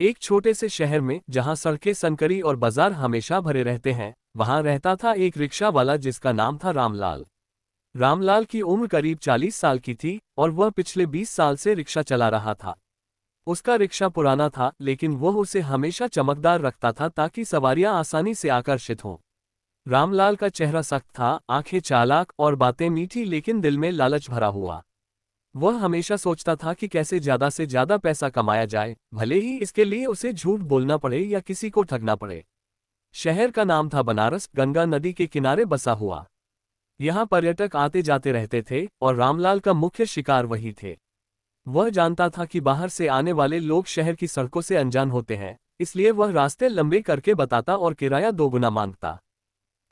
एक छोटे से शहर में जहां सड़कें संकरी और बाजार हमेशा भरे रहते हैं, वहां रहता था एक रिक्शा वाला जिसका नाम था रामलाल। रामलाल की उम्र करीब 40 साल की थी और वह पिछले 20 साल से रिक्शा चला रहा था। उसका रिक्शा पुराना था, लेकिन वह उसे हमेशा चमकदार रखता था ताकि सवारियां आसानी से आकर्षित हों। रामलाल का चेहरा सख्त था, आंखें चालाक और बातें मीठी, लेकिन दिल में लालच भरा हुआ। वह हमेशा सोचता था कि कैसे ज्यादा से ज्यादा पैसा कमाया जाए, भले ही इसके लिए उसे झूठ बोलना पड़े या किसी को ठगना पड़े। शहर का नाम था बनारस, गंगा नदी के किनारे बसा हुआ। यहाँ पर्यटक आते जाते रहते थे और रामलाल का मुख्य शिकार वही थे। वह जानता था कि बाहर से आने वाले लोग शहर की सड़कों से अनजान होते हैं, इसलिए वह रास्ते लंबे करके बताता और किराया दोगुना मांगता।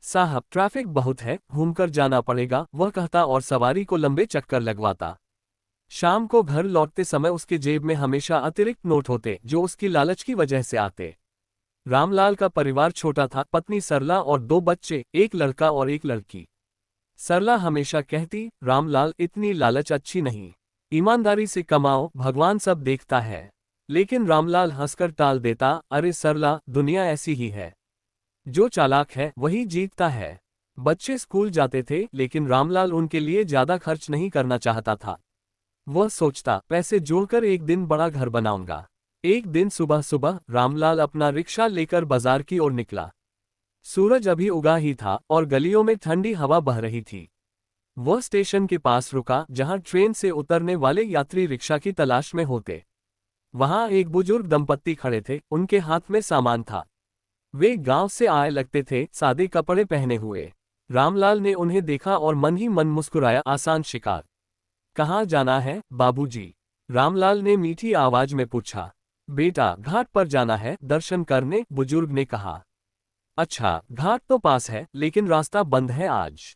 साहब, ट्रैफिक बहुत है, घूमकर जाना पड़ेगा, वह कहता और सवारी को लंबे चक्कर लगवाता। शाम को घर लौटते समय उसके जेब में हमेशा अतिरिक्त नोट होते जो उसकी लालच की वजह से आते। रामलाल का परिवार छोटा था, पत्नी सरला और 2 बच्चे, एक लड़का और एक लड़की। सरला हमेशा कहती, रामलाल, इतनी लालच अच्छी नहीं, ईमानदारी से कमाओ, भगवान सब देखता है। लेकिन रामलाल हंसकर टाल देता, अरे सरला, दुनिया ऐसी ही है, जो चालाक है वही जीतता है। बच्चे स्कूल जाते थे, लेकिन रामलाल उनके लिए ज्यादा खर्च नहीं करना चाहता था। वह सोचता, पैसे जोड़कर एक दिन बड़ा घर बनाऊंगा। एक दिन सुबह सुबह रामलाल अपना रिक्शा लेकर बाजार की ओर निकला। सूरज अभी उगा ही था और गलियों में ठंडी हवा बह रही थी। वह स्टेशन के पास रुका, जहां ट्रेन से उतरने वाले यात्री रिक्शा की तलाश में होते। वहां एक बुजुर्ग दंपत्ति खड़े थे, उनके हाथ में सामान था। वे गांव से आए लगते थे, सादे कपड़े पहने हुए। रामलाल ने उन्हें देखा और मन ही मन मुस्कुराया, आसान शिकार। कहाँ जाना है बाबूजी? रामलाल ने मीठी आवाज में पूछा। बेटा, घाट पर जाना है, दर्शन करने, बुजुर्ग ने कहा। अच्छा, घाट तो पास है, लेकिन रास्ता बंद है आज।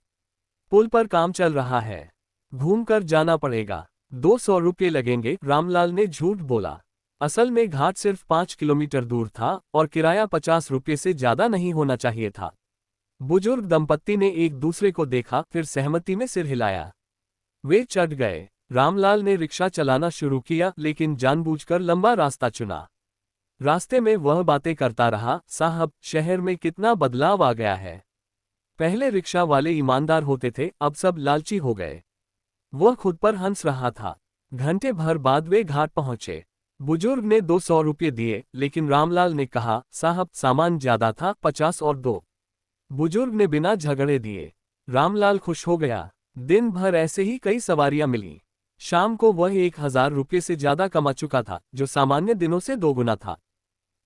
पुल पर काम चल रहा है, घूमकर जाना पड़ेगा। 200 रुपये लगेंगे, रामलाल ने झूठ बोला। असल में घाट सिर्फ 5 किलोमीटर दूर था और किराया 50 रुपये से ज्यादा नहीं होना चाहिए था। बुजुर्ग दंपत्ति ने एक दूसरे को देखा, फिर सहमति में सिर हिलाया। वे चढ़ गए। रामलाल ने रिक्शा चलाना शुरू किया, लेकिन जानबूझकर लंबा रास्ता चुना। रास्ते में वह बातें करता रहा, साहब, शहर में कितना बदलाव आ गया है। पहले रिक्शा वाले ईमानदार होते थे, अब सब लालची हो गए। वह खुद पर हंस रहा था। घंटे भर बाद वे घाट पहुंचे। बुजुर्ग ने 200 रुपये दिए, लेकिन रामलाल ने कहा, साहब, सामान ज्यादा था, 50 और दो। बुजुर्ग ने बिना झगड़े दिए। रामलाल खुश हो गया। दिन भर ऐसे ही कई सवारियां मिली। शाम को वह 1000 रुपये से ज्यादा कमा चुका था, जो सामान्य दिनों से दोगुना था।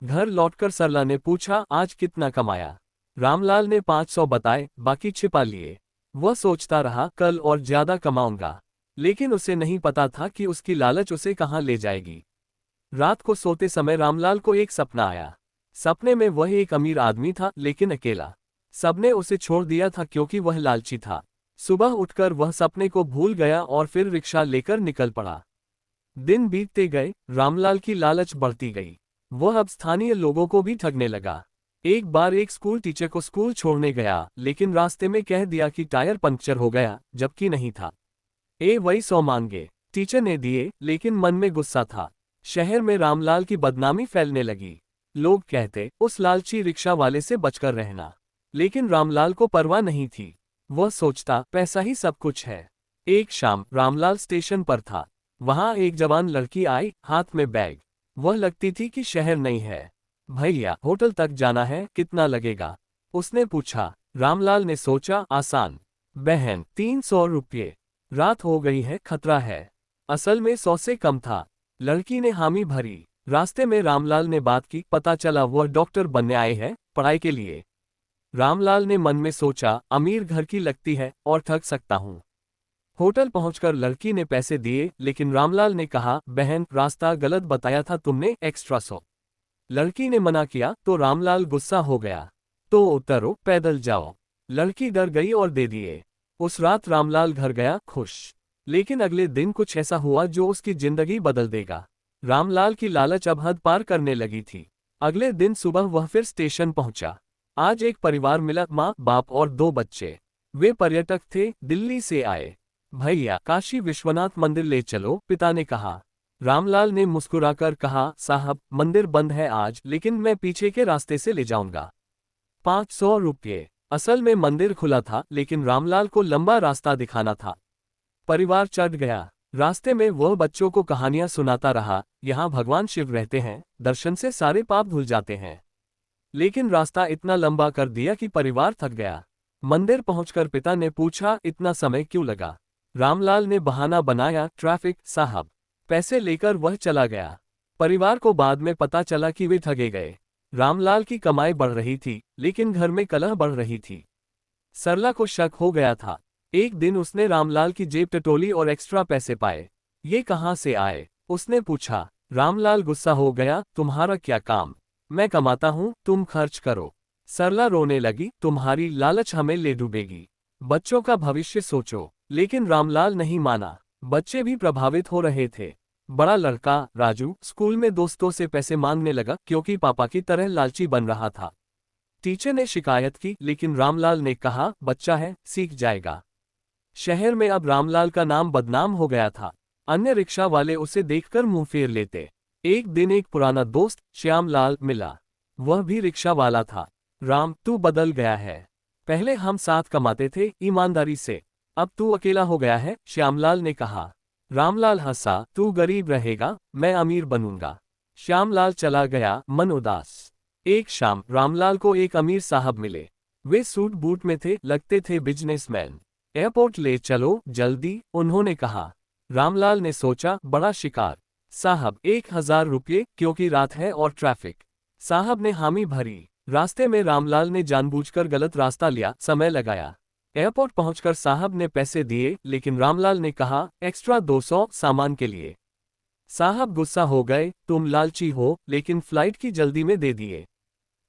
घर लौटकर सरला ने पूछा, आज कितना कमाया? रामलाल ने 500 बताए, बाकी छिपा लिए। वह सोचता रहा, कल और ज्यादा कमाऊंगा। लेकिन उसे नहीं पता था कि उसकी लालच उसे कहां ले जाएगी। रात को सोते समय रामलाल को एक सपना आया। सपने में वह एक अमीर आदमी था, लेकिन अकेला। सबने उसे छोड़ दिया था क्योंकि वह लालची था। सुबह उठकर वह सपने को भूल गया और फिर रिक्शा लेकर निकल पड़ा। दिन बीतते गए, रामलाल की लालच बढ़ती गई। वह अब स्थानीय लोगों को भी ठगने लगा। एक बार एक स्कूल टीचर को स्कूल छोड़ने गया, लेकिन रास्ते में कह दिया कि टायर पंक्चर हो गया, जबकि नहीं था। वही 100 मांगे। टीचर ने दिए, लेकिन मन में गुस्सा था। शहर में रामलाल की बदनामी फैलने लगी। लोग कहते, उस लालची रिक्शा वाले से बचकर रहना। लेकिन रामलाल को परवाह नहीं थी। वह सोचता, पैसा ही सब कुछ है। एक शाम रामलाल स्टेशन पर था। वहां एक जवान लड़की आई, हाथ में बैग। वह लगती थी कि शहर नहीं है। भैया, होटल तक जाना है, कितना लगेगा? उसने पूछा। रामलाल ने सोचा, आसान। बहन, 300 रुपये। रात हो गई है, खतरा है। असल में 100 से कम था। लड़की ने हामी भरी। रास्ते में रामलाल ने बात की, पता चला वह डॉक्टर बनने आए हैं, पढ़ाई के लिए। रामलाल ने मन में सोचा, अमीर घर की लगती है और ठग सकता हूँ। होटल पहुंचकर लड़की ने पैसे दिए, लेकिन रामलाल ने कहा, बहन, रास्ता गलत बताया था तुमने, एक्स्ट्रा 100। लड़की ने मना किया तो रामलाल गुस्सा हो गया। तो उतरो, पैदल जाओ। लड़की डर गई और दे दिए। उस रात रामलाल घर गया, खुश। लेकिन अगले दिन कुछ ऐसा हुआ जो उसकी जिंदगी बदल देगा। रामलाल की लालच अब हद पार करने लगी थी। अगले दिन सुबह वह फिर स्टेशन पहुंचा। आज एक परिवार मिला, माँ, बाप और 2 बच्चे। वे पर्यटक थे, दिल्ली से आए। भैया, काशी विश्वनाथ मंदिर ले चलो, पिता ने कहा। रामलाल ने मुस्कुराकर कहा, साहब मंदिर बंद है आज, लेकिन मैं पीछे के रास्ते से ले जाऊंगा। 500 रुपये। असल में मंदिर खुला था, लेकिन रामलाल को लंबा रास्ता दिखाना था। परिवार चढ़ गया। रास्ते में वह बच्चों को कहानियां सुनाता रहा, यहाँ भगवान शिव रहते हैं, दर्शन से सारे पाप धुल जाते हैं। लेकिन रास्ता इतना लंबा कर दिया कि परिवार थक गया। मंदिर पहुंचकर पिता ने पूछा, इतना समय क्यों लगा? रामलाल ने बहाना बनाया, ट्रैफिक साहब। पैसे लेकर वह चला गया। परिवार को बाद में पता चला कि वे ठगे गए। रामलाल की कमाई बढ़ रही थी, लेकिन घर में कलह बढ़ रही थी। सरला को शक हो गया था। एक दिन उसने रामलाल की जेब टटोली और एक्स्ट्रा पैसे पाए। ये कहाँ से आए? उसने पूछा। रामलाल गुस्सा हो गया, तुम्हारा क्या काम? मैं कमाता हूँ, तुम खर्च करो। सरला रोने लगी, तुम्हारी लालच हमें ले डूबेगी। बच्चों का भविष्य सोचो। लेकिन रामलाल नहीं माना। बच्चे भी प्रभावित हो रहे थे। बड़ा लड़का राजू स्कूल में दोस्तों से पैसे मांगने लगा, क्योंकि पापा की तरह लालची बन रहा था। टीचर ने शिकायत की, लेकिन रामलाल ने कहा, बच्चा है, सीख जाएगा। शहर में अब रामलाल का नाम बदनाम हो गया था। अन्य रिक्शा वाले उसे देखकर मुंह फेर लेते। एक दिन एक पुराना दोस्त श्यामलाल मिला। वह भी रिक्शा वाला था। राम, तू बदल गया है। पहले हम साथ कमाते थे ईमानदारी से, अब तू अकेला हो गया है, श्यामलाल ने कहा। रामलाल हंसा, तू गरीब रहेगा, मैं अमीर बनूंगा। श्यामलाल चला गया, मन उदास। एक शाम रामलाल को एक अमीर साहब मिले। वे सूट बूट में थे, लगते थे बिजनेसमैन। एयरपोर्ट ले चलो जल्दी, उन्होंने कहा। रामलाल ने सोचा, बड़ा शिकार। साहब 1000 रुपये, क्योंकि रात है और ट्रैफिक। साहब ने हामी भरी। रास्ते में रामलाल ने जानबूझकर गलत रास्ता लिया, समय लगाया। एयरपोर्ट पहुंचकर साहब ने पैसे दिए, लेकिन रामलाल ने कहा, एक्स्ट्रा 200 सामान के लिए। साहब गुस्सा हो गए, तुम लालची हो, लेकिन फ्लाइट की जल्दी में दे दिए।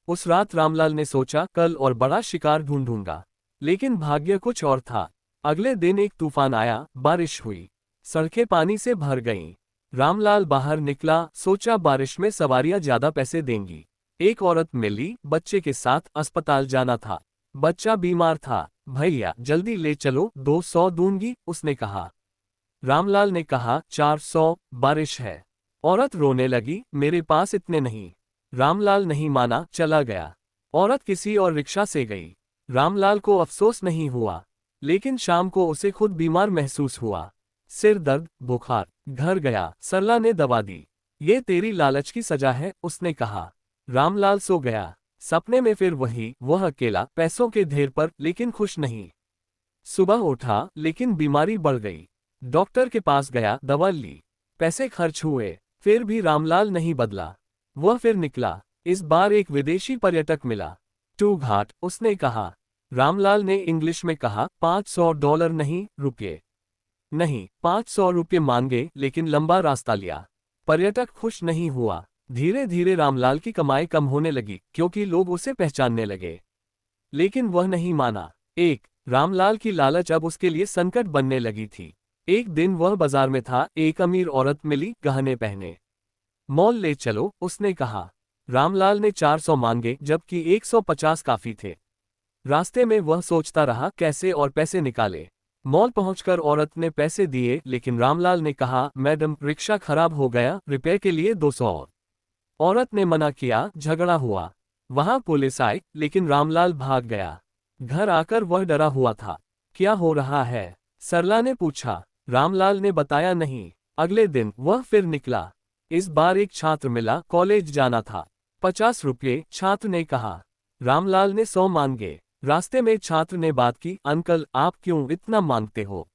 उस रात रामलाल ने सोचा, कल और बड़ा शिकार ढूंढूंगा। लेकिन भाग्य कुछ और था। अगले दिन एक तूफान आया, बारिश हुई। सड़कें पानी से भर गईं। रामलाल बाहर निकला, सोचा बारिश में सवारियां ज्यादा पैसे देंगी। एक औरत मिली, बच्चे के साथ, अस्पताल जाना था। बच्चा बीमार था। भैया जल्दी ले चलो, 200 दूंगी, उसने कहा। रामलाल ने कहा, 400, बारिश है। औरत रोने लगी, मेरे पास इतने नहीं। रामलाल नहीं माना, चला गया। औरत किसी और रिक्शा से गई। रामलाल को अफसोस नहीं हुआ, लेकिन शाम को उसे खुद बीमार महसूस हुआ। सिर दर्द, बुखार। घर गया, सरला ने दवा दी। ये तेरी लालच की सजा है, उसने कहा। रामलाल सो गया। सपने में फिर वह अकेला, पैसों के ढेर पर, लेकिन खुश नहीं। सुबह उठा, लेकिन बीमारी बढ़ गई। डॉक्टर के पास गया, दवा ली। पैसे खर्च हुए, फिर भी रामलाल नहीं बदला। वह फिर निकला। इस बार एक विदेशी पर्यटक मिला। टू घाट, उसने कहा। रामलाल ने इंग्लिश में कहा, $500 नहीं, रुपये। नहीं, 500 रुपये मांगे, लेकिन लंबा रास्ता लिया। पर्यटक खुश नहीं हुआ। धीरे धीरे रामलाल की कमाई कम होने लगी, क्योंकि लोग उसे पहचानने लगे। लेकिन वह नहीं माना। रामलाल की लालच अब उसके लिए संकट बनने लगी थी। एक दिन वह बाजार में था, एक अमीर औरत मिली, गहने पहने। मॉल ले चलो, उसने कहा। रामलाल ने 400 मांगे, जबकि 150 काफी थे। रास्ते में वह सोचता रहा, कैसे और पैसे निकाले। मॉल पहुंचकर औरत ने पैसे दिए, लेकिन रामलाल ने कहा, मैडम रिक्शा खराब हो गया, रिपेयर के लिए 200 और। औरत ने मना किया, झगड़ा हुआ। वहां पुलिस आई, लेकिन रामलाल भाग गया। घर आकर वह डरा हुआ था। क्या हो रहा है? सरला ने पूछा। रामलाल ने बताया नहीं। अगले दिन वह फिर निकला। इस बार एक छात्र मिला, कॉलेज जाना था। 50 रुपये, छात्र ने कहा। रामलाल ने 100 मांगे। रास्ते में छात्र ने बात की, अंकल आप क्यों इतना मांगते हो?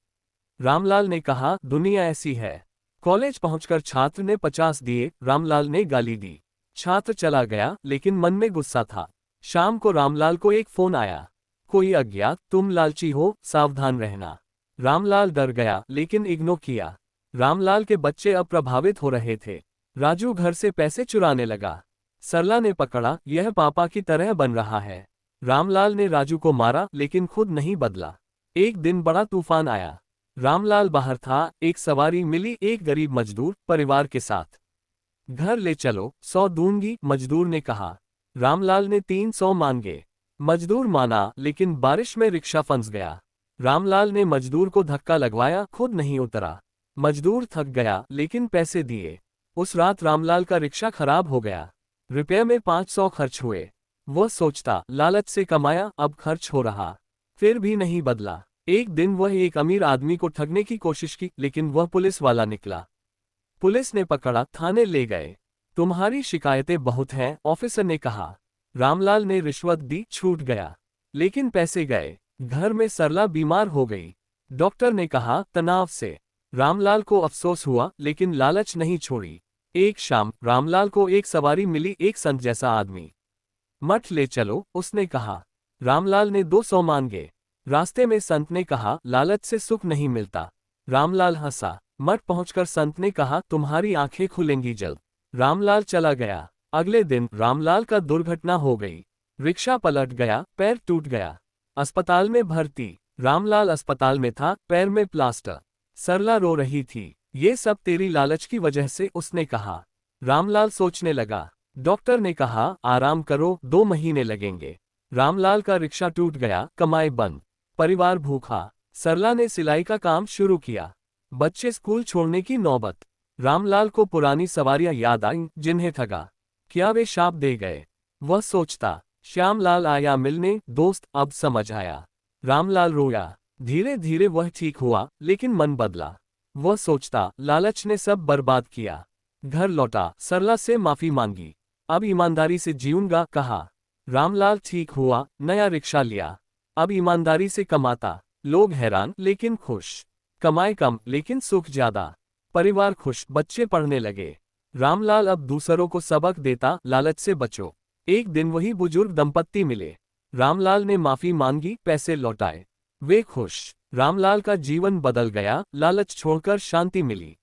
रामलाल ने कहा, दुनिया ऐसी है। कॉलेज पहुंचकर छात्र ने 50 दिए, रामलाल ने गाली दी। छात्र चला गया, लेकिन मन में गुस्सा था। शाम को रामलाल को एक फोन आया। कोई अज्ञात, तुम लालची हो, सावधान रहना। रामलाल डर गया, लेकिन इग्नोर किया। रामलाल के बच्चे अब प्रभावित हो रहे थे। राजू घर से पैसे चुराने लगा। सरला ने पकड़ा, यह पापा की तरह बन रहा है। रामलाल ने राजू को मारा, लेकिन खुद नहीं बदला। एक दिन बड़ा तूफान आया। रामलाल बाहर था, एक सवारी मिली, एक गरीब मजदूर परिवार के साथ। घर ले चलो, 100 दूंगी, मजदूर ने कहा। रामलाल ने 300 मांगे। मजदूर माना, लेकिन बारिश में रिक्शा फंस गया। रामलाल ने मजदूर को धक्का लगवाया, खुद नहीं उतरा। मजदूर थक गया लेकिन पैसे दिए। उस रात रामलाल का रिक्शा खराब हो गया। रुपये में 500 खर्च हुए। वह सोचता, लालच से कमाया, अब खर्च हो रहा, फिर भी नहीं बदला। एक दिन वह एक अमीर आदमी को ठगने की कोशिश की, लेकिन वह पुलिस वाला निकला। पुलिस ने पकड़ा, थाने ले गए। तुम्हारी शिकायतें बहुत हैं, ऑफिसर ने कहा। रामलाल ने रिश्वत दी, छूट गया। लेकिन पैसे गए। घर में सरला बीमार हो गई। डॉक्टर ने कहा, तनाव से। रामलाल को अफसोस हुआ, लेकिन लालच नहीं छोड़ी। एक शाम रामलाल को एक सवारी मिली, एक संत जैसा आदमी। मठ ले चलो, उसने कहा। रामलाल ने 200 मांगे। रास्ते में संत ने कहा, लालच से सुख नहीं मिलता। रामलाल हंसा। मठ पहुंचकर संत ने कहा, तुम्हारी आंखें खुलेंगी जल्द। रामलाल चला गया। अगले दिन रामलाल का दुर्घटना हो गई। रिक्शा पलट गया, पैर टूट गया। अस्पताल में भर्ती। रामलाल अस्पताल में था, पैर में प्लास्टर। सरला रो रही थी। ये सब तेरी लालच की वजह से, उसने कहा। रामलाल सोचने लगा। डॉक्टर ने कहा, आराम करो, 2 महीने लगेंगे। रामलाल का रिक्शा टूट गया, कमाई बंद, परिवार भूखा। सरला ने सिलाई का काम शुरू किया। बच्चे स्कूल छोड़ने की नौबत। रामलाल को पुरानी सवारियां याद आईं, जिन्हें ठगा। क्या वे शाप दे गए? वह सोचता। श्यामलाल आया मिलने, दोस्त, अब समझ आया। रामलाल रोया। धीरे धीरे वह ठीक हुआ, लेकिन मन बदला। वह सोचता, लालच ने सब बर्बाद किया। घर लौटा, सरला से माफी मांगी। अब ईमानदारी से जीऊंगा, कहा। रामलाल ठीक हुआ, नया रिक्शा लिया। अब ईमानदारी से कमाता। लोग हैरान, लेकिन खुश। कमाई कम, लेकिन सुख ज्यादा। परिवार खुश, बच्चे पढ़ने लगे। रामलाल अब दूसरों को सबक देता, लालच से बचो। एक दिन वही बुजुर्ग दंपत्ति मिले। रामलाल ने माफी मांगी, पैसे लौटाए। वे खुश। रामलाल का जीवन बदल गया, लालच छोड़कर शांति मिली।